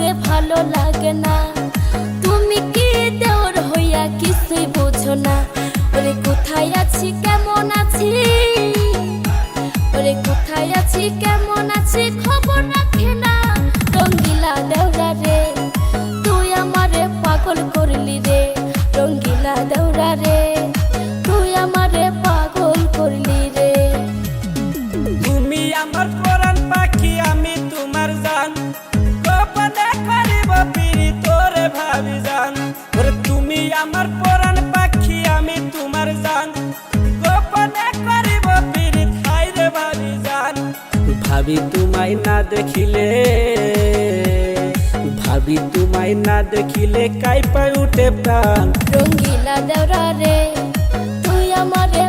আমারে ভালো লাগে না। তুমি কি দেওর হইয়া কিছুই বোঝো না। ওরে কোথায় আছি কেমন আছি, ওরে কোথায় আছি কেমন আছি খবর রাখে না। রঙ্গিলা দেওরা রে তুই আমারে পাগল করলি রে, রঙ্গিলা দেওরা রে তুই আমারে পাগল করলি রে। তুমি আমার পরাণ পাখি আমি তোমার জান, গোপনে করিব পিরি তোরে ভাবি জান। ওরে তুমি আমার পরাণ পাখি আমি তোমার জান, গোপনে করিব পিরি হাই রে ভাবি জান। ভাবি তোমায় না দেখিলে, ভাবি তোমায় না দেখিলে কাইপা উঠে প্রাণ। রঙ্গিলা দেওরা রে তুই আমারে